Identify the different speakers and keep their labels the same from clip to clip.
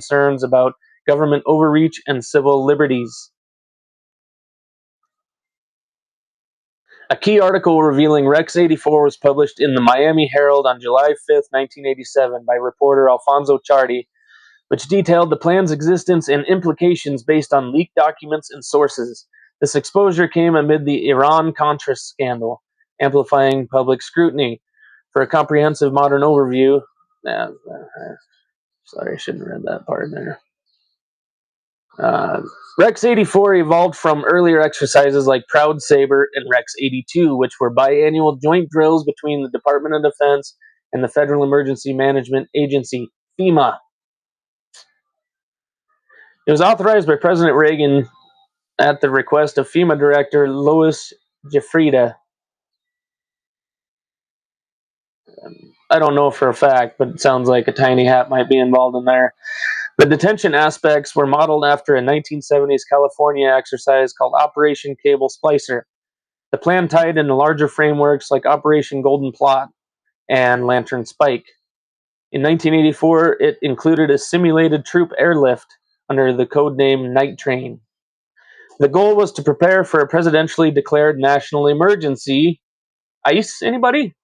Speaker 1: concerns about government overreach and civil liberties. A key article revealing Rex 84 was published in the Miami Herald on July 5, 1987, by reporter Alfonso Chardi, which detailed the plan's existence and implications based on leaked documents and sources. This exposure came amid the Iran-Contra scandal, amplifying public scrutiny. For a comprehensive modern overview, sorry, I shouldn't have read that part there. Rex 84 evolved from earlier exercises like Proud Saber and Rex 82, which were biannual joint drills between the Department of Defense and the Federal Emergency Management Agency, FEMA. It was authorized by President Reagan at the request of FEMA Director Louis Giuffrida. I don't know for a fact, but it sounds like a tiny hat might be involved in there. The detention aspects were modeled after a 1970s California exercise called Operation Cable Splicer. The plan tied into larger frameworks like Operation Golden Plot and Lantern Spike. In 1984, it included a simulated troop airlift under the codename Night Train. The goal was to prepare for a presidentially declared national emergency. ICE, anybody?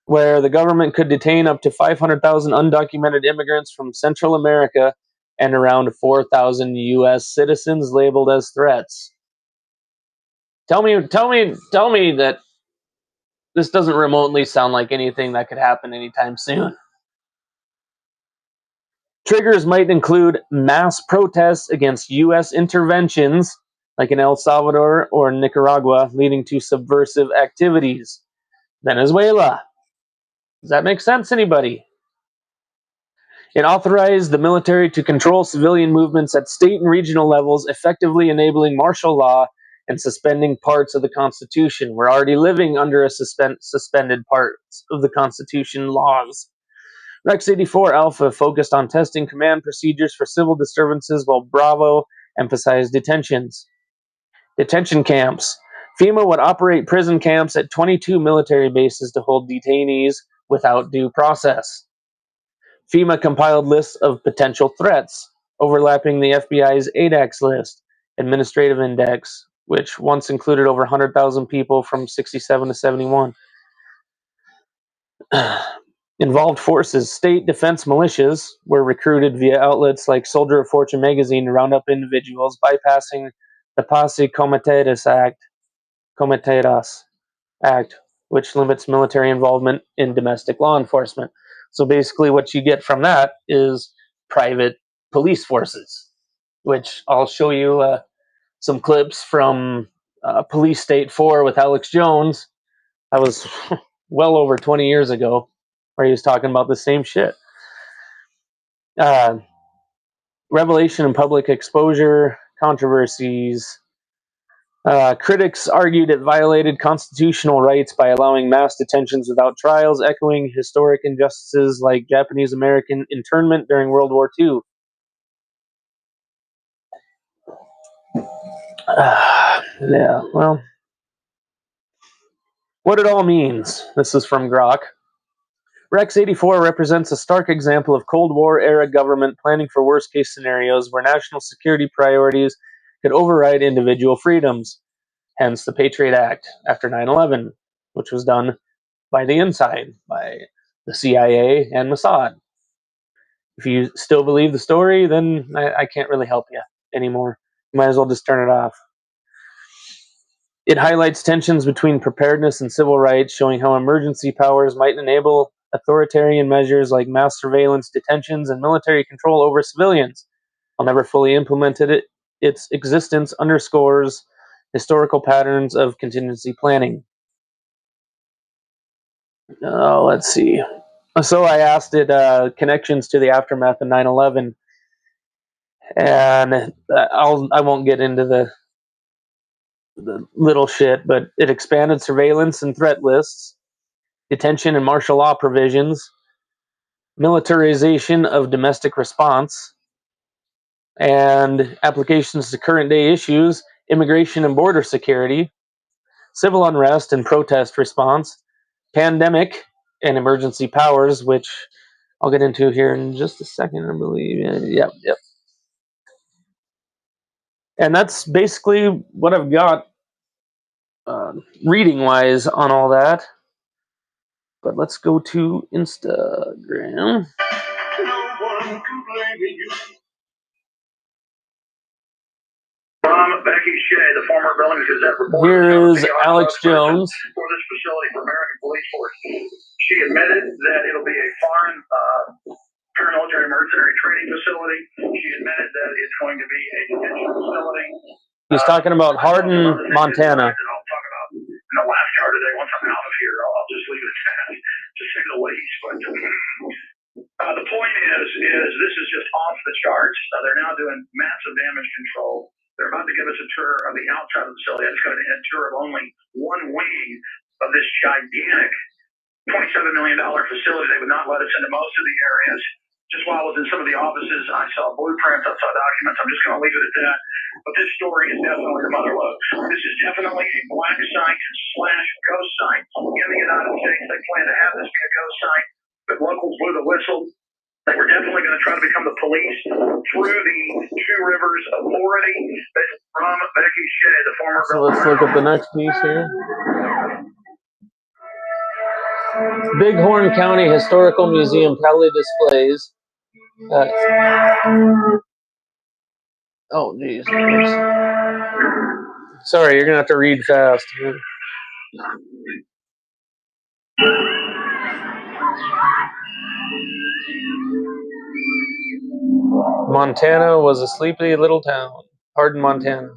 Speaker 1: Where the government could detain up to 500,000 undocumented immigrants from Central America and around 4,000 U.S. citizens labeled as threats. Tell me that this doesn't remotely sound like anything that could happen anytime soon. Triggers might include mass protests against U.S. interventions, like in El Salvador or Nicaragua, leading to subversive activities. Venezuela. Does that make sense, anybody? It authorized the military to control civilian movements at state and regional levels, effectively enabling martial law and suspending parts of the Constitution. We're already living under a suspended parts of the Constitution laws. Rex 84 Alpha focused on testing command procedures for civil disturbances, while Bravo emphasized detentions. Detention camps. FEMA would operate prison camps at 22 military bases to hold detainees without due process. FEMA compiled lists of potential threats, overlapping the FBI's ADAX list, Administrative Index, which once included over 100,000 people from 67 to 71. Involved forces. State defense militias were recruited via outlets like Soldier of Fortune magazine to round up individuals, bypassing the Posse Comitatus Act, which limits military involvement in domestic law enforcement. So basically what you get from that is private police forces, which I'll show you some clips from Police State 4 with Alex Jones. That was well over 20 years ago, where he was talking about the same shit. Revelation and public exposure, controversies. Critics argued it violated constitutional rights by allowing mass detentions without trials, echoing historic injustices like Japanese American internment during World War II. Yeah, well, what it all means. This is from Grok. Rex 84 represents a stark example of Cold War-era government planning for worst-case scenarios where national security priorities could override individual freedoms, hence the Patriot Act after 9/11, which was done by the inside, by the CIA and Mossad. If you still believe the story, then I can't really help you anymore. You might as well just turn it off. It highlights tensions between preparedness and civil rights, showing how emergency powers might enable authoritarian measures like mass surveillance, detentions, and military control over civilians. While never fully implemented, its existence underscores historical patterns of contingency planning. Let's see. So I asked it connections to the aftermath of 9/11, and I won't get into the little shit, but it expanded surveillance and threat lists, detention and martial law provisions, militarization of domestic response, and applications to current day issues, immigration and border security, civil unrest and protest response, pandemic and emergency powers, which I'll get into here in just a second, I believe. Yep. And that's basically what I've got reading-wise on all that. But let's go to Instagram.
Speaker 2: From Becky Shea, the former Billings Gazette reporter.
Speaker 1: Here is Alex Jones.
Speaker 2: For this facility for American Police Force. She admitted that it'll be a foreign paramilitary mercenary training facility. She admitted that it's going to be a detention facility.
Speaker 1: He's talking about Hardin, Montana.
Speaker 2: I'll talk about in the last hour today. Once I'm out of here, I'll just leave it at that, to say the least. But the point is this is just off the charts. They're now doing massive damage control. They're about to give us a tour of the outside of the facility. I just got a tour of only one wing of this gigantic $27 million facility. They would not let us into most of the areas. Just while I was in some of the offices, I saw blueprints, I saw documents. I'm just going to leave it at that. But this story is definitely the mother lode. This is definitely a black site / ghost site in the United States. They plan to have this be a ghost site, but locals blew the whistle. They were definitely going to try to become the police through the two rivers authority. From Becky Shea, the former.
Speaker 1: So let's look at the next piece here. Bighorn County Historical Museum proudly displays. Oh, geez. Sorry, you're going to have to read fast. Montana was a sleepy little town. Hardin, Montana.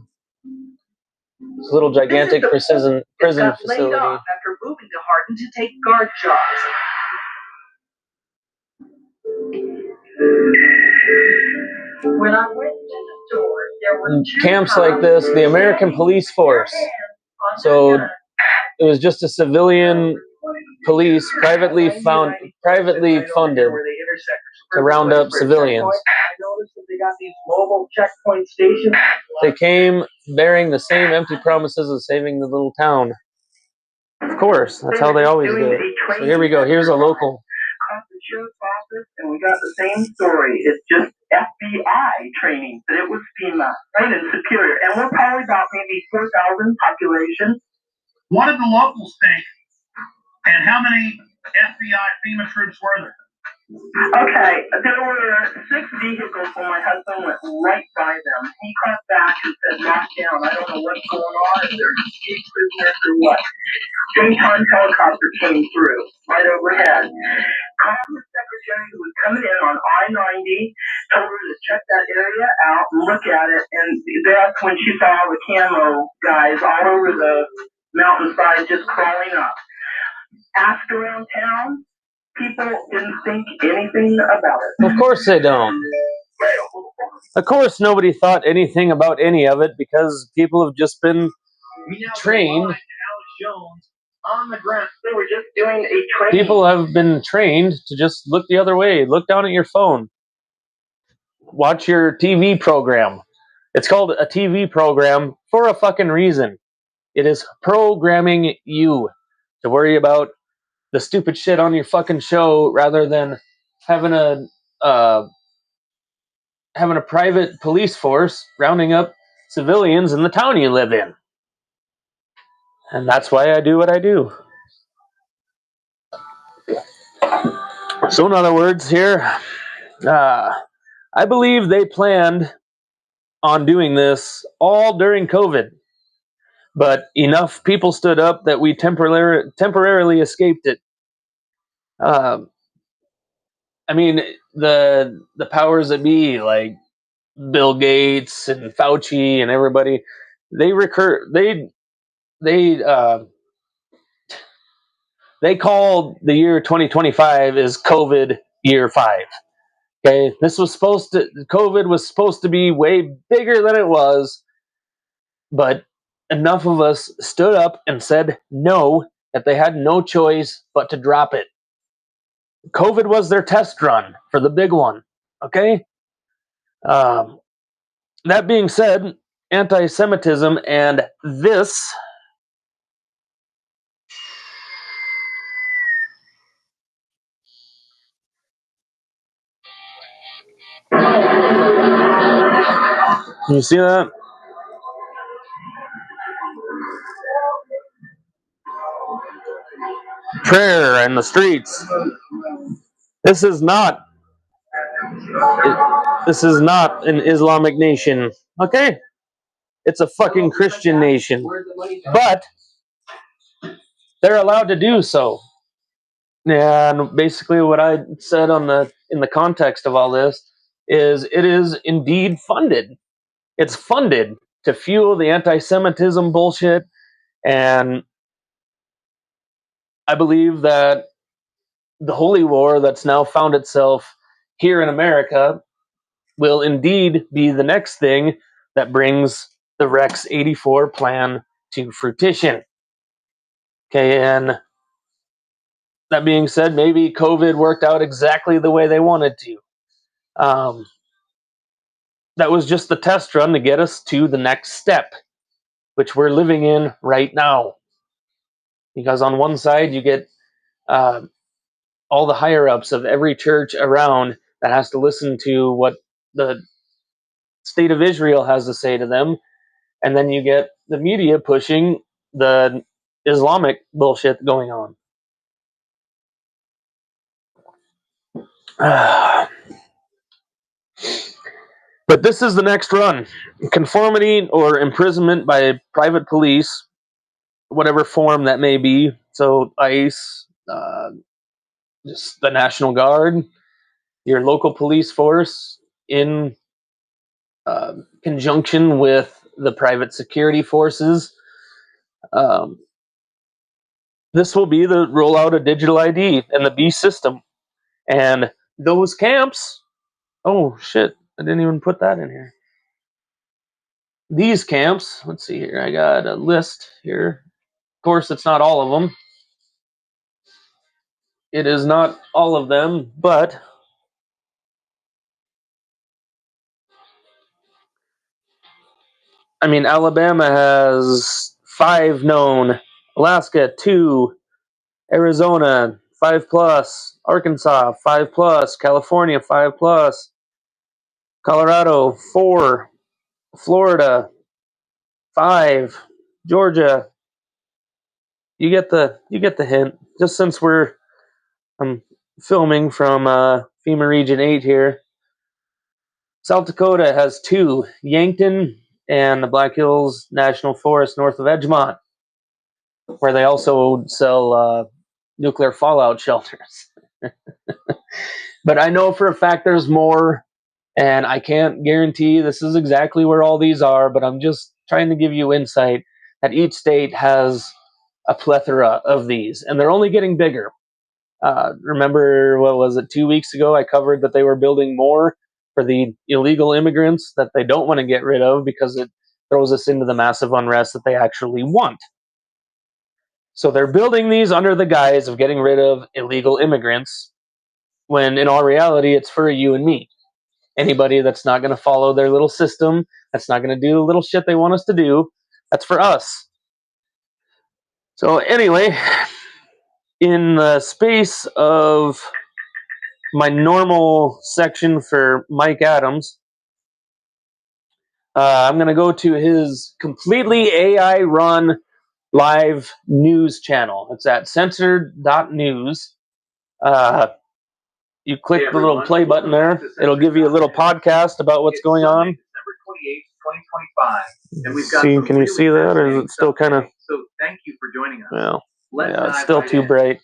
Speaker 1: It's a little gigantic prison facility.
Speaker 3: Laid off after moving to Hardin to take guard jobs. When I went to the store, there were
Speaker 1: camps like this, the American police force. So it was just a civilian police, privately funded to round up civilians.
Speaker 3: I noticed that they got these mobile checkpoint stations.
Speaker 1: They came bearing the same empty promises of saving the little town. Of course, that's how they always do it. So here we go. Here's a local.
Speaker 3: The sheriff's office, and we got the same story. It's just FBI training, but it was FEMA right in Superior, and we're probably about maybe 4,000 population.
Speaker 2: What did the locals think? And how many FBI FEMA troops were there?
Speaker 3: Okay, there were 6 vehicles when my husband went right by them. He caught back and said, "Lock down. I don't know what's going on. If they're escape prisoners or what." Daytime helicopter came through right overhead. Called the secretary who was coming in on I-90, told her to check that area out and look at it, and that's when she saw all the camo guys all over the mountainside just crawling up. Asked around town, people didn't think anything about it.
Speaker 1: Of course they don't. Of course nobody thought anything about any of it because people have just been trained.
Speaker 3: On the ground, they were just doing a training.
Speaker 1: People have been trained to just look the other way. Look down at your phone. Watch your TV program. It's called a TV program for a fucking reason. It is programming you to worry about the stupid shit on your fucking show rather than having a private police force rounding up civilians in the town you live in. And that's why I do what I do. So in other words here, I believe they planned on doing this all during COVID. But enough people stood up that we temporarily escaped it. I mean, the powers that be, like Bill Gates and Fauci and everybody, they called the year 2025 as COVID year 5. Okay, COVID was supposed to be way bigger than it was, but enough of us stood up and said no, that they had no choice but to drop it. COVID was their test run for the big one. Okay? That being said, anti-Semitism and this You see that? Prayer in the streets. This is not an Islamic nation. Okay? It's a fucking Christian nation. But they're allowed to do so. And basically what I said in the context of all this is it is indeed funded. It's funded to fuel the anti-Semitism bullshit, and I believe that the holy war that's now found itself here in America will indeed be the next thing that brings the Rex 84 plan to fruition. Okay, and that being said, maybe COVID worked out exactly the way they wanted to. That was just the test run to get us to the next step, which we're living in right now. Because on one side, you get all the higher ups of every church around that has to listen to what the state of Israel has to say to them. And then you get the media pushing the Islamic bullshit going on. But this is the next run. Conformity or imprisonment by private police, whatever form that may be. So ICE, just the National Guard, your local police force in conjunction with the private security forces. This will be the rollout of digital ID and the B system. And those camps, oh shit, I didn't even put that in here. These camps, let's see here, I got a list here. Of course, it's not all of them. It is not all of them, but I mean, Alabama has 5 known, Alaska 2, Arizona 5+, Arkansas 5+, California 5+, Colorado 4, Florida 5, Georgia. You get the hint. Just since I'm filming from FEMA Region 8 here. South Dakota has 2, Yankton and the Black Hills National Forest north of Edgemont, where they also sell nuclear fallout shelters. But I know for a fact there's more, and I can't guarantee this is exactly where all these are, but I'm just trying to give you insight that each state has a plethora of these, and they're only getting bigger. Remember, what was it, 2 weeks ago, I covered that they were building more for the illegal immigrants that they don't want to get rid of because it throws us into the massive unrest that they actually want. So they're building these under the guise of getting rid of illegal immigrants, when in all reality, it's for you and me. Anybody that's not going to follow their little system, that's not going to do the little shit they want us to do, that's for us. So anyway, in the space of my normal section for Mike Adams, I'm going to go to his completely AI-run live news channel. It's at censored.news. You click the little play button there. It'll give you a little podcast about what's going on.
Speaker 2: December 28th, 2025. And we've got
Speaker 1: See, can you see that, or is it still kind of...
Speaker 2: So thank you for joining us.
Speaker 1: Well, yeah, it's still too bright.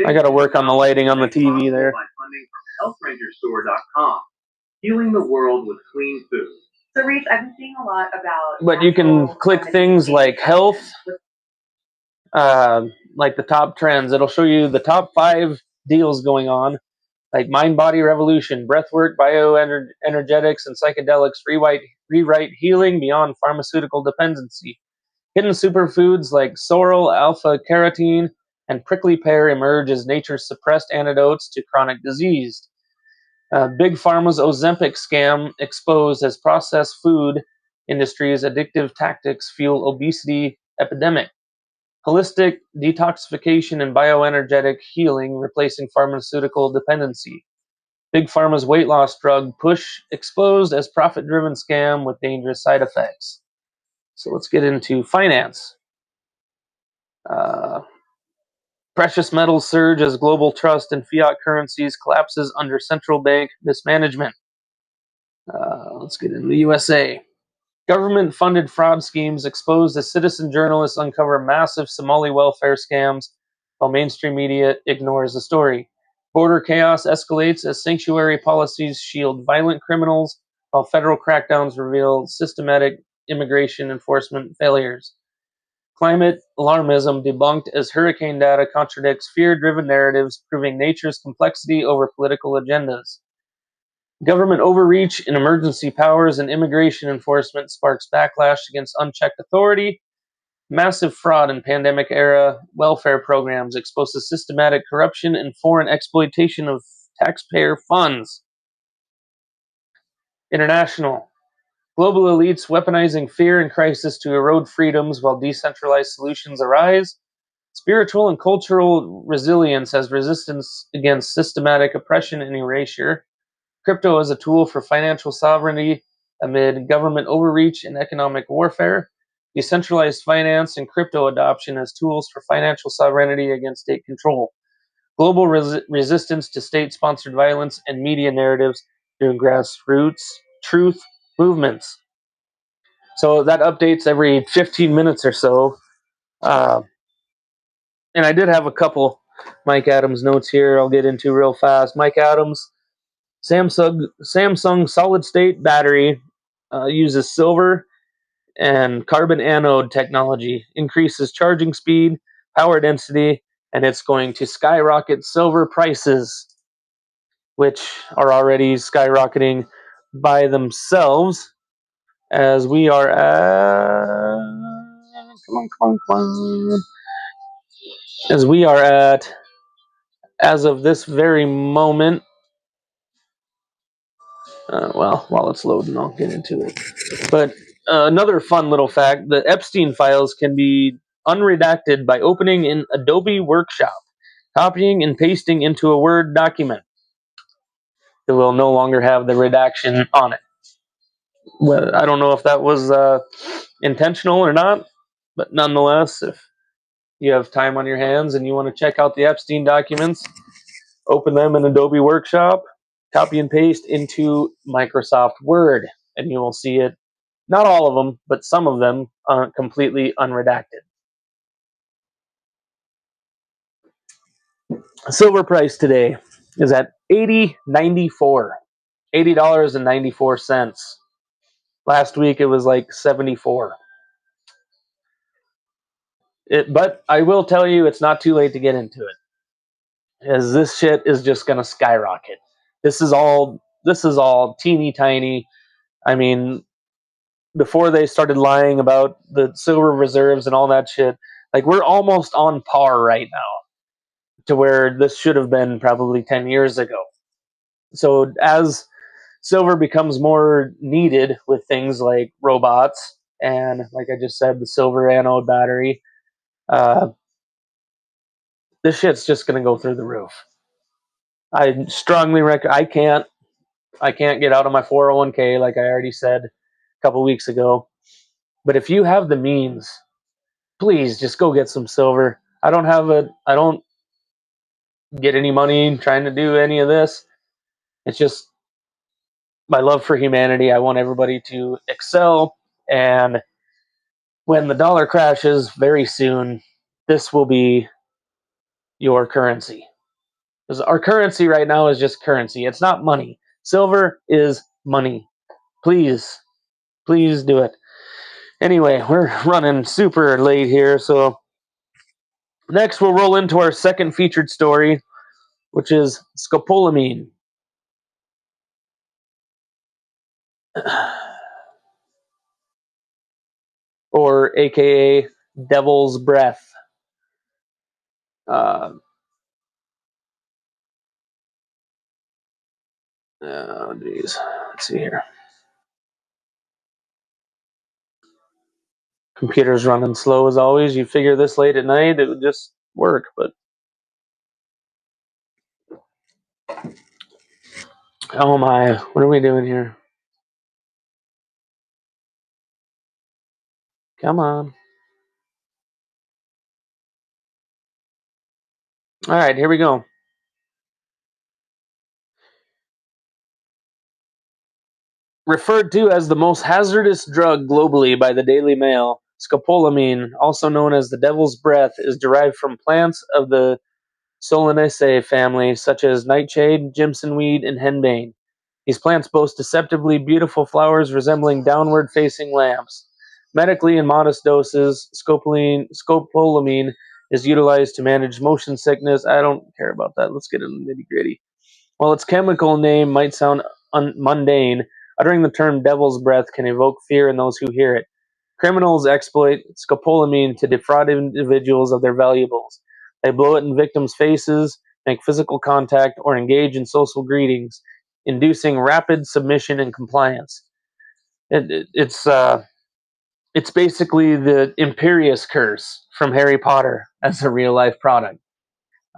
Speaker 1: I got to work on the lighting on the TV there.
Speaker 2: By funding from healthrangerstore.com, healing the world with clean food.
Speaker 4: So, Reese, I've been seeing a lot about...
Speaker 1: But you can click things like health, like the top trends. It'll show you the top 5 deals going on, like mind body revolution, breathwork, bioenergetics, and psychedelics, rewrite healing beyond pharmaceutical dependency. Hidden superfoods like sorrel, alpha carotene, and prickly pear emerge as nature's suppressed antidotes to chronic disease. Big Pharma's Ozempic scam exposed as processed food industry's addictive tactics fuel obesity epidemic. Holistic detoxification and bioenergetic healing replacing pharmaceutical dependency. Big Pharma's weight loss drug push exposed as profit-driven scam with dangerous side effects. So let's get into finance. Uh, Precious metals surge as global trust in fiat currencies collapses under central bank mismanagement. Let's get into the USA. Government-funded fraud schemes exposed as citizen journalists uncover massive Somali welfare scams, while mainstream media ignores the story. Border chaos escalates as sanctuary policies shield violent criminals, while federal crackdowns reveal systematic immigration enforcement failures. Climate alarmism debunked as hurricane data contradicts fear-driven narratives, proving nature's complexity over political agendas. Government overreach in emergency powers and immigration enforcement sparks backlash against unchecked authority. Massive fraud in pandemic-era welfare programs exposes systematic corruption and foreign exploitation of taxpayer funds. International. Global elites weaponizing fear and crisis to erode freedoms while decentralized solutions arise. Spiritual and cultural resilience as resistance against systematic oppression and erasure. Crypto as a tool for financial sovereignty amid government overreach and economic warfare. Decentralized finance and crypto adoption as tools for financial sovereignty against state control. Global resistance to state-sponsored violence and media narratives through grassroots truth movements. So that updates every 15 minutes or so. And I did have a couple Mike Adams notes here I'll get into real fast. Mike Adams, Samsung solid state battery uses silver and carbon anode technology, increases charging speed, power density, and it's going to skyrocket silver prices, which are already skyrocketing by themselves as we are at come on. As we are at, as of this very moment, well, while it's loading, I'll get into it. But another fun little fact, the Epstein files can be unredacted by opening in Adobe Workshop, copying and pasting into a Word document. It will no longer have the redaction on it. Well, I don't know if that was intentional or not, but nonetheless, if you have time on your hands and you want to check out the Epstein documents, open them in Adobe Workshop, copy and paste into Microsoft Word, and you will see it. Not all of them, but some of them are completely unredacted. Silver price today is at $80.94. $80.94. Last week it was like 74. But I will tell you, it's not too late to get into it, as this shit is just gonna skyrocket. This is all teeny tiny. I mean, before they started lying about the silver reserves and all that shit, like we're almost on par right now to where this should have been probably 10 years ago. So as silver becomes more needed with things like robots and, like I just said, the silver anode battery, this shit's just going to go through the roof. I strongly recommend. I can't get out of my 401k like I already said a couple weeks ago. But if you have the means, please just go get some silver. I don't get any money trying to do any of this. It's just my love for humanity. I want everybody to excel, and when the dollar crashes very soon, this will be your currency. Because our currency right now is just currency. It's not money. Silver is money. Please, please do it. Anyway, we're running super late here, so next we'll roll into our second featured story, which is scopolamine. Or aka Devil's Breath. Uh, oh, geez. Let's see here. Computer's running slow as always. You figure this late at night, it would just work, but Oh my, what are we doing here? Come on. All right, here we go. Referred to as the most hazardous drug globally by the Daily Mail, scopolamine, also known as the devil's breath, is derived from plants of the Solanaceae family, such as nightshade, jimsonweed, and henbane. These plants boast deceptively beautiful flowers resembling downward-facing lamps. Medically, in modest doses, scopolamine is utilized to manage motion sickness. I don't care about that. Let's get into the nitty-gritty. While its chemical name might sound mundane, uttering the term devil's breath can evoke fear in those who hear it. Criminals exploit scopolamine to defraud individuals of their valuables. They blow it in victims' faces, make physical contact, or engage in social greetings, inducing rapid submission and compliance. It's basically the Imperious curse from Harry Potter as a real life product.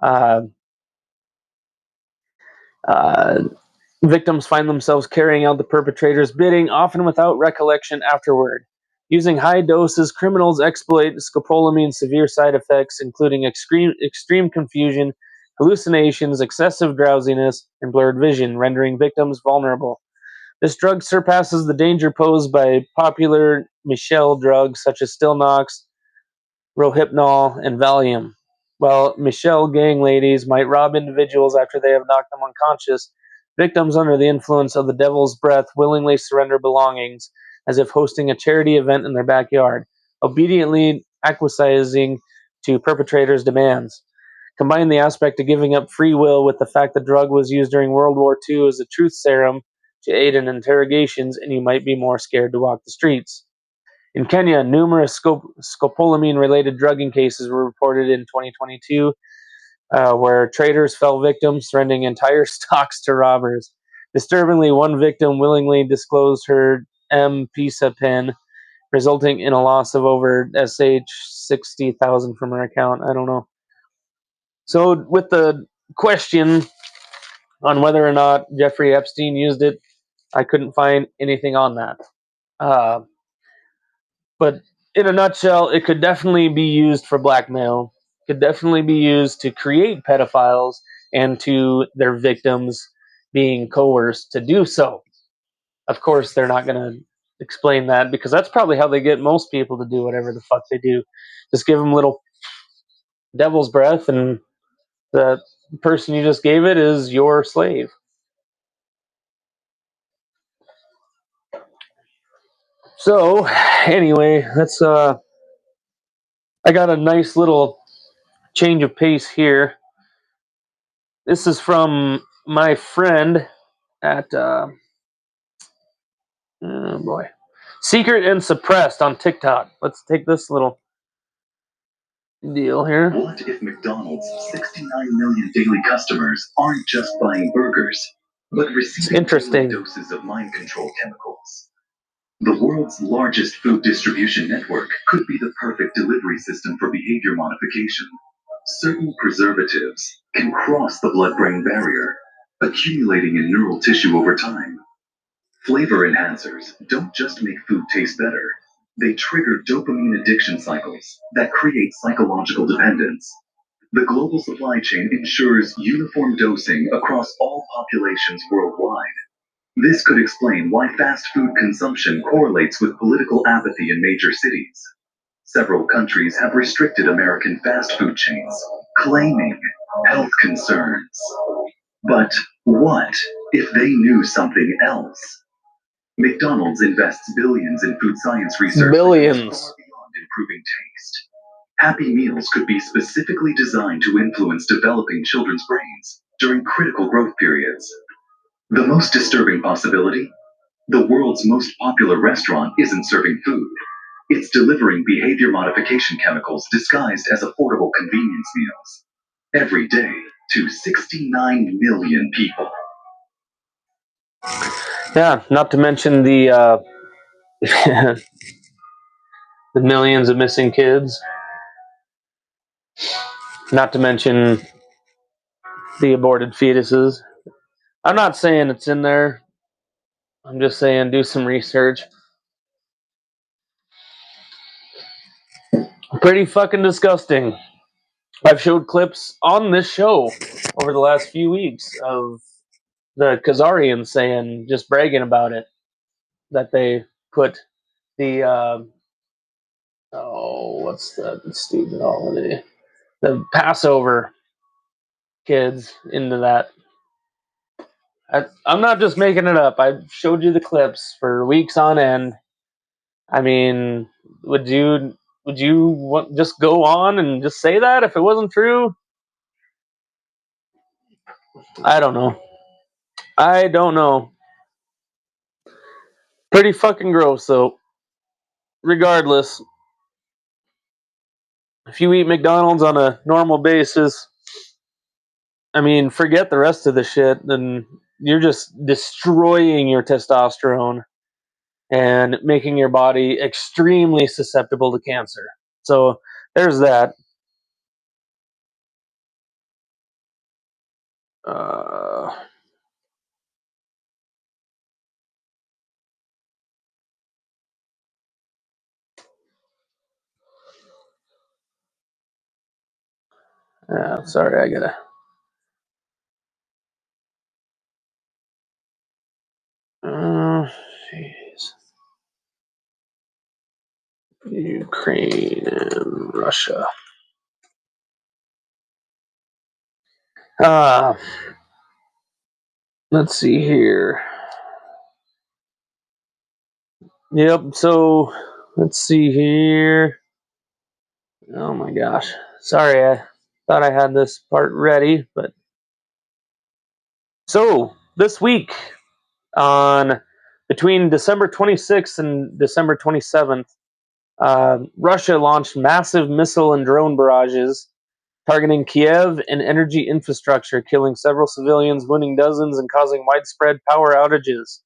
Speaker 1: Uh, uh, Victims find themselves carrying out the perpetrator's bidding, often without recollection afterward. Using high doses, criminals exploit scopolamine's severe side effects, including extreme confusion, hallucinations, excessive drowsiness, and blurred vision, rendering victims vulnerable. This drug surpasses the danger posed by popular Michelle drugs such as Stilnox, Rohypnol, and Valium. While Michelle gang ladies might rob individuals after they have knocked them unconscious, victims under the influence of the devil's breath willingly surrender belongings, as if hosting a charity event in their backyard, obediently acquiescing to perpetrators' demands. Combine the aspect of giving up free will with the fact the drug was used during World War II as a truth serum to aid in interrogations, and you might be more scared to walk the streets. In Kenya, numerous scopolamine-related drugging cases were reported in 2022, where traders fell victim, surrendering entire stocks to robbers. Disturbingly, one victim willingly disclosed her M-Pesa PIN, resulting in a loss of over SH 60,000 from her account. I don't know. So, with the question on whether or not Jeffrey Epstein used it, I couldn't find anything on that. Uh, But in a nutshell, it could definitely be used for blackmail. Could definitely be used to create pedophiles and to their victims being coerced to do so. Of course, they're not going to explain that because that's probably how they get most people to do whatever the fuck they do. Just give them little devil's breath, and the person you just gave it is your slave. So, anyway, that's I got a nice little change of pace here. This is from my friend at oh boy, Secret and Suppressed on TikTok. Let's take this little deal here.
Speaker 2: What if McDonald's 69 million daily customers aren't just buying burgers, but receiving
Speaker 1: interesting
Speaker 2: doses of mind control chemicals? The world's largest food distribution network could be the perfect delivery system for behavior modification. Certain preservatives can cross the blood-brain barrier, accumulating in neural tissue over time. Flavor enhancers don't just make food taste better, they trigger dopamine addiction cycles that create psychological dependence. The global supply chain ensures uniform dosing across all populations worldwide. This could explain why fast food consumption correlates with political apathy in major cities. Several countries have restricted American fast food chains, claiming health concerns. But what if they knew something else? McDonald's invests billions in food science research that goes
Speaker 1: billions.
Speaker 2: far beyond improving taste. Happy Meals could be specifically designed to influence developing children's brains during critical growth periods. The most disturbing possibility? The world's most popular restaurant isn't serving food. It's delivering behavior modification chemicals disguised as affordable convenience meals. Every day to 69 million people.
Speaker 1: Yeah, not to mention the the millions of missing kids. Not to mention the aborted fetuses. I'm not saying it's in there. I'm just saying do some research. Pretty fucking disgusting. I've showed clips on this show over the last few weeks of the Khazarians saying, just bragging about it, that they put the, what's the stupid holiday? The Passover kids into that. I'm not just making it up. I showed you the clips for weeks on end. I mean, would you just go on and just say that if it wasn't true? I don't know. I don't know. Pretty fucking gross, though. Regardless, if you eat McDonald's on a normal basis, I mean, forget the rest of the shit, then you're just destroying your testosterone and making your body extremely susceptible to cancer. So there's that. Uh, sorry, I gotta. Jeez. Ukraine and Russia. Uh, let's see here. Yep, so let's see here. Oh my gosh. Sorry, I thought I had this part ready, but so this week on between December 26th and December 27th, Russia launched massive missile and drone barrages targeting Kiev and energy infrastructure, killing several civilians, wounding dozens, and causing widespread power outages.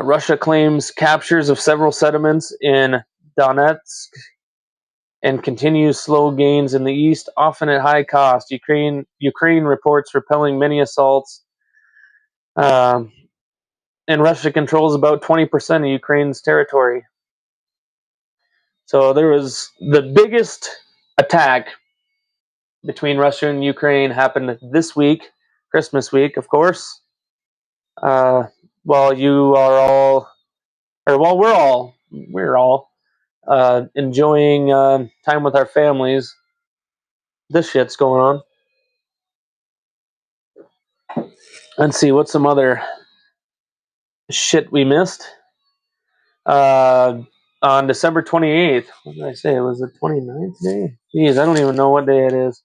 Speaker 1: Russia claims captures of several settlements in Donetsk and continues slow gains in the east, often at high cost. Ukraine reports repelling many assaults, um, and Russia controls about 20% of Ukraine's territory. So there was the biggest attack between Russia and Ukraine happened this week, Christmas week, of course. Uh, while you are all, or while we're all enjoying time with our families, this shit's going on. Let's see, what's some other shit we missed? On December 28th, what did I say? It was the 29th day? Jeez, I don't even know what day it is.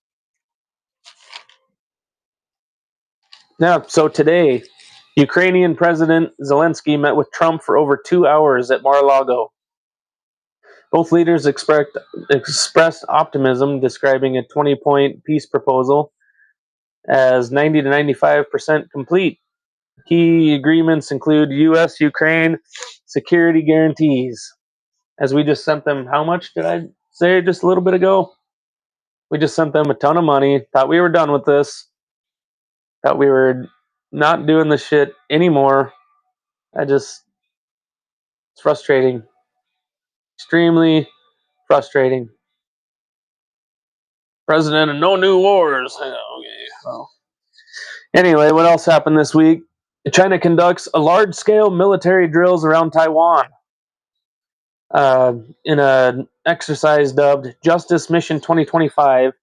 Speaker 1: Yeah, so today, Ukrainian President Zelensky met with Trump for over 2 hours at Mar-a-Lago. Both leaders expressed optimism, describing a 20-point peace proposal as 90 to 95% complete. Key agreements include U.S. Ukraine security guarantees. As we just sent them, how much did I say just a little bit ago? We just sent them a ton of money. Thought we were done with this. Thought we were not doing this shit anymore. It's frustrating. Extremely frustrating. President and no new wars. Okay, well. Anyway, what else happened this week? China conducts a large-scale military drills around Taiwan in an exercise dubbed Justice Mission 2025,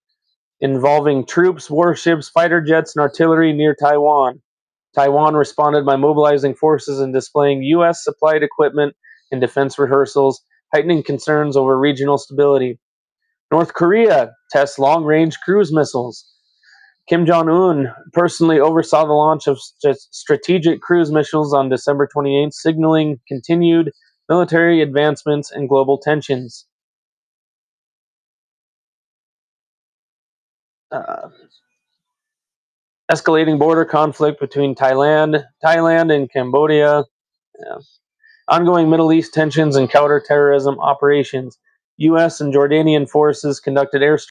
Speaker 1: involving troops, warships, fighter jets, and artillery near Taiwan. Taiwan responded by mobilizing forces and displaying U.S. supplied equipment in defense rehearsals, heightening concerns over regional stability. North Korea tests long-range cruise missiles. Kim Jong-un personally oversaw the launch of strategic cruise missiles on December 28th, signaling continued military advancements and global tensions. Uh, Escalating border conflict between Thailand and Cambodia. Yeah. Ongoing Middle East tensions and counterterrorism operations. U.S. and Jordanian forces conducted airstrikes